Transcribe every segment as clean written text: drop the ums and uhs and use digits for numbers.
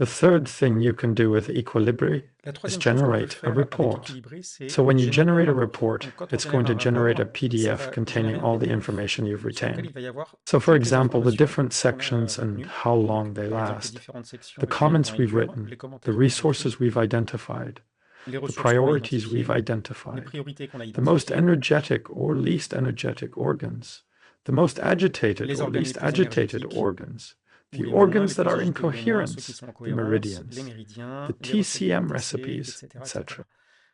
The third thing you can do with Equilibri La is troisième chose qu'on peut generate a faire avec report. Equilibré, c'est So when you générer generate un a rapport. report, Donc, quand on it's going to génère un generate a rapport, ça PDF va containing générer un all the PDF information you've sur lequel il retained. va y avoir So for toutes les example, the informations different qu'on a sections and retenues. how long Donc, they par exemple, les last, différentes sections the avec lesquelles on comments a we've lecture, written, les the commentaires qu'on a resources écrits, we've identified, les the ressources qu'on a priorities we've identifiées, les identified, priorités qu'on a the most identifiées, energetic or least energetic organs, the most agitated les or organes les least plus agitated énergétiques organs, ou the les moins, les organs that plus are in agités ou les moins, ceux qui coherence, sont en the cohérence, les meridians, the méridiens, les ressources de TCM l'ITC, recipes, etc., etc. etc.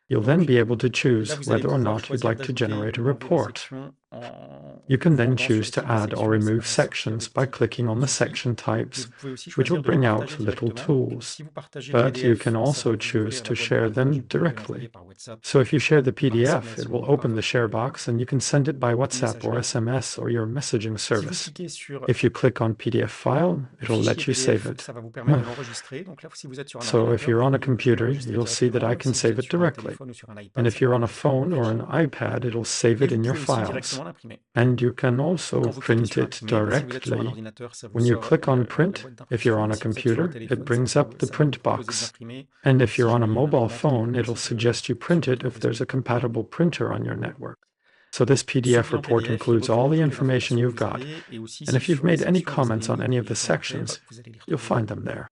You'll then Donc be able to là, choose vous allez whether or pouvoir not you'd choisir like to d'ajouter generate a ou d'enlever des report. sections en You can then fondant sur choose le to type de add or section, remove etc. Ça, c'est sections by avec clicking on les the outils. section Mais types, vous pouvez aussi which will choisir de les bring out partager little directement. Donc, tools. si vous partagez le But you PDF, can ça va also vous choose ouvrir la to boîte de share partage. them Vous pouvez les envoyer directly. par WhatsApp So if you share the ou par PDF, it SMS will ou open par the share box and you can send it by WhatsApp or messagerie. SMS or your messaging Si vous service. cliquez sur If you click on PDF file, it'll fichier let you save PDF, it. ça va vous permettre de l'enregistrer. Donc là, si vous êtes sur un So if ordinateur, you're vous on a pouvez computer, l'enregistrer you'll see that directement. I Et can si vous save êtes it sur un directly. téléphone ou sur un iPad, And ça if va you're on a enregistrer phone le or fichier. an iPad, it'll save Et it vous in your pouvez aussi files. directement l'imprimer. And you can Et also quand vous cliquez print sur it imprimer, si vous êtes sur un directly. ordinateur, ça vous When you sort click on la print, boîte if you're d'impression. on Et a si vous êtes sur un computer, it téléphone, brings up the ça va vous print proposer de box. l'imprimer. And Donc if you're si on a jamais il y a une mobile imprimante qui phone, vous it'll décide suggest you sur print it votre if réseau. there's a compatible printer on your network. So this Ce PDF report bilan PDF, il includes recueille all the toutes les information informations que you've vous got. avez. Et aussi, And si if you've sur les made any sections, vous avez comments on mis any of des the commentaires, sections, vous allez les you'll retrouver find them there.